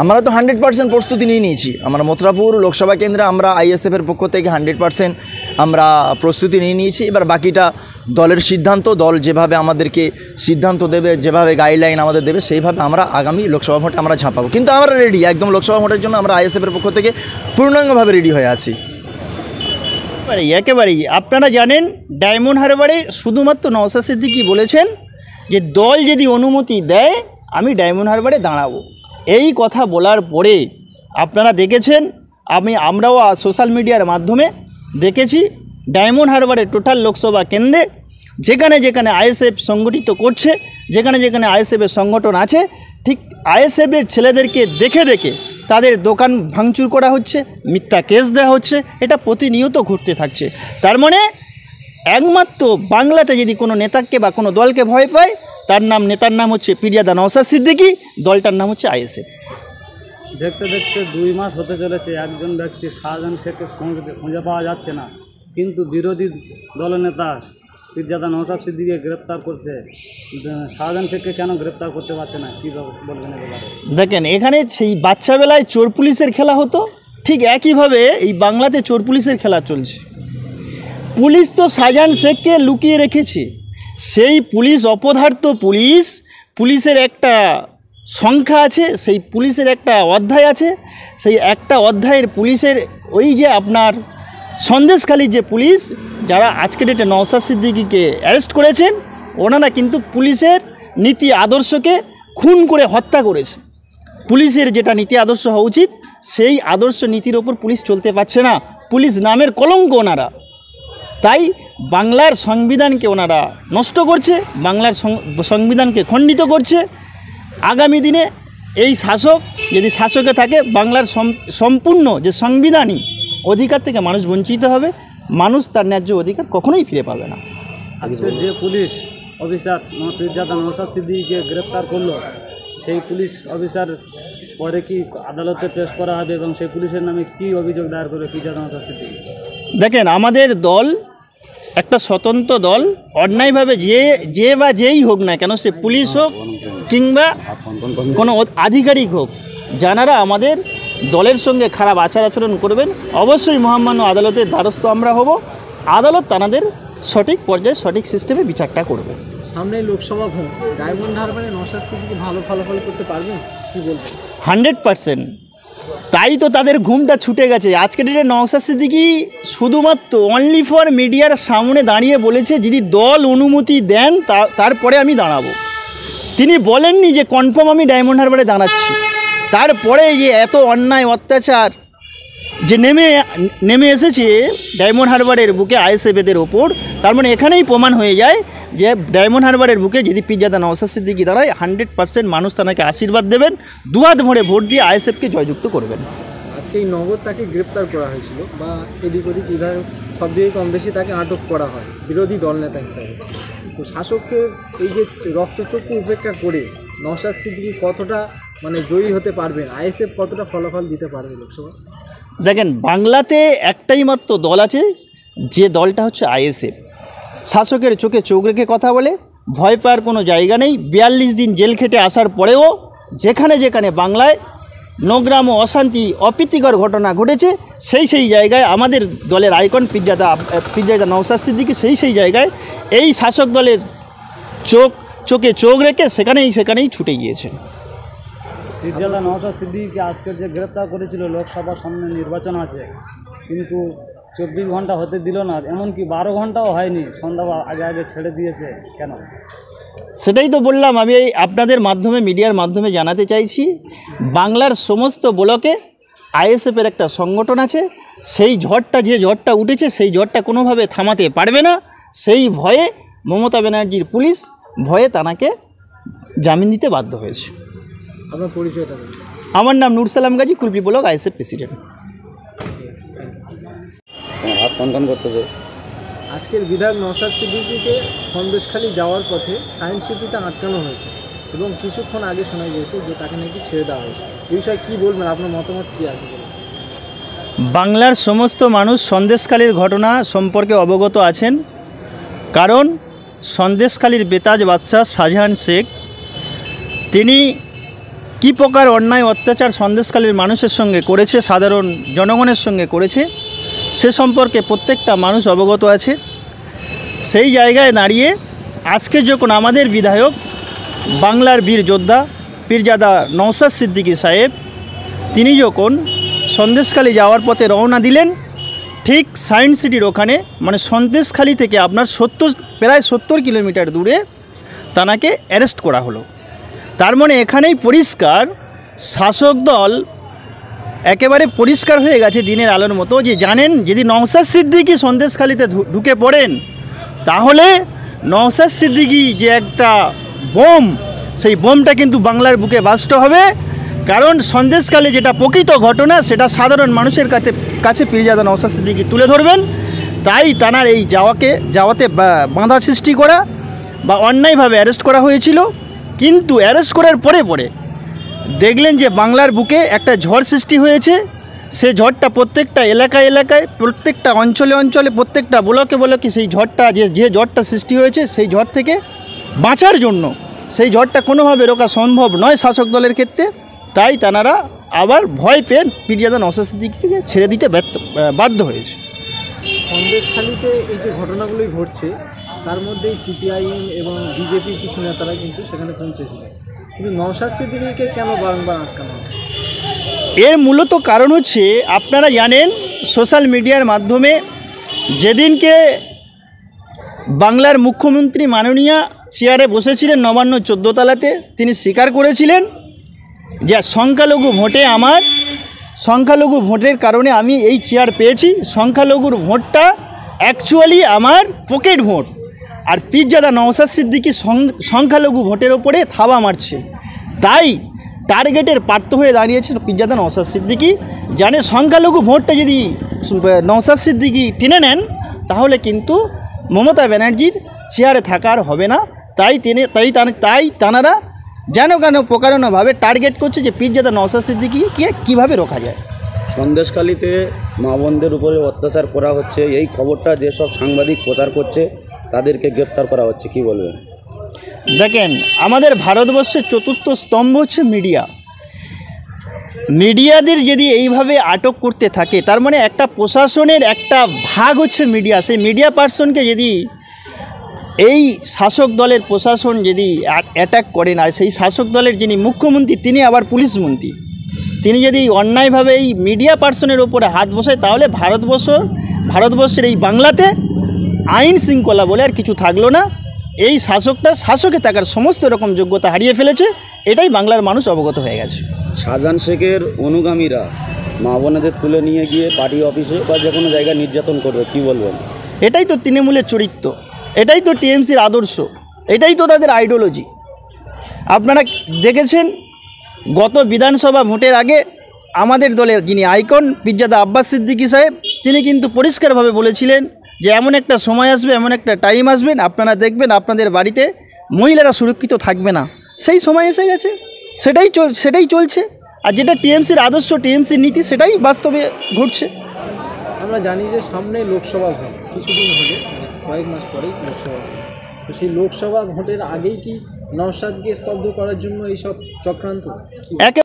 আমরা তো 100% প্রস্তুতি নিয়ে নিয়েছি। আমরা মথুরাপুর লোকসভা কেন্দ্রে আমরা আইএসএফের পক্ষ থেকে 100% আমরা প্রস্তুতি নিয়ে নিয়েছি। এবার বাকিটা দলের সিদ্ধান্ত, দল যেভাবে আমাদেরকে সিদ্ধান্ত দেবে, যেভাবে গাইডলাইন আমাদের দেবে, সেইভাবে আমরা আগামী লোকসভা ভোটে আমরা ঝাঁপাবো। কিন্তু আমরা রেডি, একদম লোকসভা ভোটের জন্য আমরা আইএসএফের পক্ষ থেকে পূর্ণাঙ্গভাবে রেডি হয়ে আছি। একেবারেই আপনারা জানেন ডায়মন্ড হারবারে শুধুমাত্র নওশাদ সিদ্দিকী বলেছেন যে দল যদি অনুমতি দেয় আমি ডায়মন্ড হারবারে দাঁড়াবো। এই কথা বলার পরে আপনারা দেখেছেন, আমরাও সোশ্যাল মিডিয়ার মাধ্যমে দেখেছি ডায়মন্ড হারবারের টোটাল লোকসভা কেন্দ্রে যেখানে যেখানে আইএসএফ সংগঠিত করছে, যেখানে যেখানে আইএসএফের সংগঠন আছে, ঠিক আইএসএফের ছেলেদেরকে দেখে দেখে তাদের দোকান ভাঙচুর করা হচ্ছে, মিথ্যা কেস দেওয়া হচ্ছে। এটা প্রতিনিয়ত ঘটতে থাকছে। তার মানে একমাত্র বাংলাতে যদি কোনো নেতাকে বা কোনো দলকে ভয় পায়, নেতার নাম হচ্ছে পীরজাদা নওশাদ সিদ্দিকী, দলটার নাম হচ্ছে আইএসএফ। দেখতে দেখতে 2 মাস হতে চলেছে, একজন ব্যক্তি শাহজাহান শেখকে খুঁজে পাওয়া যাচ্ছে না, কিন্তু বিরোধী দলনেতা পীরজাদা নওশাদ সিদ্দিকীকে গ্রেপ্তার করছে। শাহজাহান শেখকে কেন গ্রেপ্তার করতে পারছে না, কী বলবেন? দেখেন, এখানে সেই বাচ্চাবেলায় চোর পুলিশের খেলা হতো, ঠিক একইভাবে এই বাংলাতে চোর পুলিশের খেলা চলছে। পুলিশ তো শাহজাহান শেখকে লুকিয়ে রেখেছে। সেই পুলিশ অপদার্থ পুলিশের একটা সংখ্যা আছে, সেই পুলিশের একটা অধ্যায় আছে। সেই একটা অধ্যায়ের পুলিশের ওই যে আপনার সন্দেশখালীর যে পুলিশ যারা আজকে ডেটে নওশাদ সিদ্দিকীকে অ্যারেস্ট করেছেন, ওনারা কিন্তু পুলিশের নীতি আদর্শকে খুন করে হত্যা করেছে। পুলিশের যেটা নীতি আদর্শ হওয়া উচিত, সেই আদর্শ নীতির ওপর পুলিশ চলতে পারছে না। পুলিশ নামের কলঙ্ক ওনারা। তাই বাংলার সংবিধানকে ওনারা নষ্ট করছে, বাংলার সংবিধানকে খণ্ডিত করছে। আগামী দিনে এই শাসক যদি শাসকে থাকে, বাংলার সম্পূর্ণ যে সাংবিধানিক অধিকার থেকে মানুষ বঞ্চিত হবে। মানুষ তার ন্যায্য অধিকার কখনোই ফিরে পাবে না। আজকে যে পুলিশ অফিসার পীরজাদা নওশাদ সিদ্দিকীকে গ্রেপ্তার করলো, সেই পুলিশ অফিসার পরে কি আদালতে পেশ করা হবে এবং সেই পুলিশের নামে কি অভিযোগ দায়ের করবে পীরজাদা নওশাদ সিদ্দিকী? দেখেন, আমাদের দল একটা স্বতন্ত্র দল। অন্যায়ভাবে যেই হোক না কেন, সে পুলিশ হোক কিংবা কোনো আধিকারিক হোক, যারা আমাদের দলের সঙ্গে খারাপ আচরণ করবেন, অবশ্যই মহামান্য আদালতের দ্বারস্থ আমরা হব। আদালত তাদের সঠিক পর্যায়ে সঠিক সিস্টেমে বিচারটা করবে। সামনে লোকসভা ভোট, ডায়মন্ড হারবারে নওশাদ সিদ্দিকী ভালো ফলাফল করতে পারবেন কি বলবেন? 100%। তাই তো তাদের ঘুমটা ছুটে গেছে। আজকের ডেটে নওশাদ সিদ্দিকী শুধুমাত্র অনলি ফর মিডিয়ার সামনে দাঁড়িয়ে বলেছে যদি দল অনুমতি দেন তারপরে আমি দাঁড়াবো। তিনি বলেননি যে কনফার্ম আমি ডায়মন্ড হারবারে দাঁড়াচ্ছি। তারপরে যে এত অন্যায় অত্যাচার যে নেমে এসেছে ডায়মন্ড হারবারের বুকে আইএসএফের ওপর, তার মানে এখানেই প্রমাণ হয়ে যায় যে ডায়মন্ড হারবারের বুকে যদি পীরজাদা নওশাদ সিদ্দিকী দাঁড়ায়, 100% মানুষ তাকে আশীর্বাদ দেবেন, দুহাত ভরে ভোট দিয়ে আইএসএফকে জয়যুক্ত করবেন। আজকে এই নগদ তাকে গ্রেপ্তার করা হয়েছিল বা এদিক ওদিক ইধার সব দিকে কম বেশি তাকে আটক করা হয় বিরোধী দলনেতা হিসাবে। তো শাসককে এই যে রক্তচক্ষু উপেক্ষা করে নওশাদ সিদ্দিকী কতটা জয়ী হতে পারবেন, আইএসএফ কতটা ফলাফল দিতে পারবে লোকসভা? দেখেন, বাংলাতে একটাই মাত্র দল আছে, যে দলটা হচ্ছে আইএসএফ। শাসকের চোখে চোখ রেখে কথা বলে, ভয় পাওয়ার কোনো জায়গা নেই। 42 দিন জেল খেটে আসার পরেও যেখানে যেখানে বাংলায় নোংরাম ও অশান্তি অপ্রীতিকর ঘটনা ঘটেছে, সেই জায়গায় আমাদের দলের আইকন পীরজাদা নওশাদ সিদ্দিকী সেই জায়গায় এই শাসক দলের চোখে চোখ রেখে সেখানেই ছুটে গিয়েছেন। পীরজাদা নওশাদ সিদ্দিকীকে আজকের যে গ্রেপ্তার করেছিল, লোকসভার সামনে নির্বাচন আছে, কিন্তু 24 ঘন্টা হতে দিল না, এমনকি 12 ঘন্টাও হয়নি, সন্ধ্যা আগে ছেড়ে দিয়েছে কেন? সেটাই তো বললাম, আমি আপনাদের মাধ্যমে মিডিয়ার মাধ্যমে জানাতে চাইছি, বাংলার সমস্ত ব্লকে আইএসএফের একটা সংগঠন আছে। সেই ঝড়টা উঠেছে, সেই ঝড়টা কোনোভাবে থামাতে পারবে না। সেই ভয়ে মমতা ব্যানার্জির পুলিশ ভয়ে তাকে জামিন দিতে বাধ্য হয়েছে। আপনার পরিচয়টা? আমার নাম Nur Salam Gazi, Kulpi block ISF president. আজকের বিধায়ক নওশাদ সিদ্দিকীকে সন্দেশখালী যাওয়ার পথে সায়েন্স সিটিতে আটকানো হয়েছে এবং কিছুক্ষণ আগে শোনা গিয়েছে যে তাকে নাকি ছেড়ে দেওয়া হয়েছে। এই বিষয়ে কী বলবেন, আপনার মতামত কী আছে? বাংলার সমস্ত মানুষ সন্দেশখালীর ঘটনা সম্পর্কে অবগত আছেন, কারণ সন্দেশখালীর বেতাজ বাদশাহ শাহজাহান শেখ তিনি কী প্রকার অন্যায় অত্যাচার সন্দেশখালীর মানুষের সঙ্গে করেছে, সাধারণ জনগণের সঙ্গে করেছে, সে সম্পর্কে প্রত্যেকটা মানুষ অবগত আছে। সেই জায়গায় দাঁড়িয়ে আজকে যখন আমাদের বিধায়ক বাংলার বীর যোদ্ধা পীরজাদা নওশাদ সিদ্দিকী সাহেব তিনি যখন সন্দেশখালী যাওয়ার পথে রওনা দিলেন, ঠিক সায়েন্স সিটির ওখানে মানে সন্দেশখালী থেকে আপনার প্রায় 70 কিলোমিটার দূরে তানাকে অ্যারেস্ট করা হলো। তার মানে এখানেই পরিষ্কার শাসক দল একেবারে পরিষ্কার হয়ে গেছে দিনের আলোর মতো, যে জানেন যদি নওশাদ সিদ্দিকী সন্দেশখালীতে ঢুকে পড়েন তাহলে নওশাদ সিদ্দিকী যে একটা বোম, সেই বোমটা কিন্তু বাংলার বুকে বাস্ট হবে। কারণ সন্দেশখালী যেটা প্রকৃত ঘটনা সেটা সাধারণ মানুষের কাছে পীরজাদা নওশাদ সিদ্দিকী তুলে ধরবেন। তাই তানার এই যাওয়াতে বাধা সৃষ্টি করা বা অন্যায়ভাবে অ্যারেস্ট করা হয়েছিল। কিন্তু অ্যারেস্ট করার পরে দেখলেন যে বাংলার বুকে একটা ঝড় সৃষ্টি হয়েছে। সে ঝড়টা প্রত্যেকটা এলাকায় প্রত্যেকটা অঞ্চলে প্রত্যেকটা ব্লকে সেই ঝড়টা যে ঝড়টা সৃষ্টি হয়েছে, সেই ঝড় থেকে বাঁচার জন্য সেই ঝড়টা কোনোভাবে রোকা সম্ভব নয় শাসক দলের ক্ষেত্রে। তাই তানারা আবার ভয় পেয়ে পীরজাদা নওশাদ সিদ্দিকীকে ছেড়ে দিতে বাধ্য হয়েছে। সন্দেশখালীতে এই যে ঘটনাগুলোই ঘটছে তার মধ্যেই সিপিআইএম এবং বিজেপির কিছু নেতারা কিন্তু সেখানে পৌঁছেছিল, কিন্তু নওশাদ সিদ্দিকীকে কেন বারংবার আটকানো হয়? এর মূলত কারণ হচ্ছে, আপনারা জানেন সোশ্যাল মিডিয়ার মাধ্যমে যেদিনকে বাংলার মুখ্যমন্ত্রী মাননীয়া চেয়ারে বসেছিলেন নবান্ন 14 তলাতে, তিনি স্বীকার করেছিলেন যে সংখ্যালঘু ভোটের কারণে আমি এই চেয়ার পেয়েছি। সংখ্যালঘুর ভোটটা অ্যাকচুয়ালি আমার পকেট ভোট, আর পীরজাদা নওশাদ সিদ্দিকী সংখ্যালঘু ভোটের ওপরে থাবা মারছে। তাই টার্গেটের পাত্র হয়ে দাঁড়িয়েছে পীরজাদা নওশাদ সিদ্দিকী। জানে সংখ্যালঘু ভোটটা যদি নওশাদ সিদ্দিকী টেনে নেন তাহলে কিন্তু মমতা ব্যানার্জির চেয়ারে থাকার হবে না। তাই তানারা যেন কেন প্রকারণভাবে টার্গেট করছে যে পীরজাদা নওশাদ সিদ্দিকীকে কীভাবে রোকা যায়। সন্দেশখালীতে মা বোনদের উপরে অত্যাচার করা হচ্ছে, এই খবরটা যেসব সাংবাদিক প্রচার করছে তাদেরকে গ্রেপ্তার করা হচ্ছে, কি বলবেন? দেখেন, আমাদের ভারতবর্ষের চতুর্থ স্তম্ভ হচ্ছে মিডিয়া। মিডিয়াদের যদি এইভাবে আটক করতে থাকে তার মানে একটা প্রশাসনের একটা ভাগ হচ্ছে মিডিয়া। সেই মিডিয়া পার্সনকে যদি এই শাসক দলের প্রশাসন যদি অ্যাটাক করে না, সেই শাসক দলের যিনি মুখ্যমন্ত্রী তিনি আবার পুলিশ মন্ত্রী, তিনি যদি অন্যায়ভাবে এই মিডিয়া পার্সনের ওপরে হাত বসায় তাহলে ভারতবর্ষের এই বাংলাতে আইন শৃঙ্খলা বলে আর কিছু থাকলো না। এই শাসকে থাকার সমস্ত রকম যোগ্যতা হারিয়ে ফেলেছে, এটাই বাংলার মানুষ অবগত হয়ে গেছে। শাহজাহান শেখের অনুগামীরা মা বোনেদের তুলে নিয়ে গিয়ে পার্টি অফিসে বা যে কোনো জায়গায় নির্যাতন করবে, কি বলবেন? এটাই তো তৃণমূলের চরিত্র, এটাই তো টিএমসির আদর্শ, এটাই তো তাদের আইডিওলজি। আপনারা দেখেছেন গত বিধানসভা ভোটের আগে আমাদের দলের যিনি আইকন পীরজাদা আব্বাস সিদ্দিকী সাহেব তিনি কিন্তু পরিষ্কারভাবে বলেছিলেন যে এমন একটা সময় আসবে, এমন একটা টাইম আসবেন, আপনারা দেখবেন আপনাদের বাড়িতে মহিলারা সুরক্ষিত থাকবে না। সেই সময় এসে গেছে, সেটাই চলছে। আর যেটা টিএমসির আদর্শ, টিএমসির নীতি, সেটাই বাস্তবে ঘটছে। আমরা জানি যে সামনে লোকসভা ভোট, কিছুদিন হলে কয়েক মাস পরেই লোকসভা ভোট। তো সেই লোকসভা ভোটের আগেই কি নওশাদকে স্তব্ধ করার জন্য এইসব চক্রান্ত?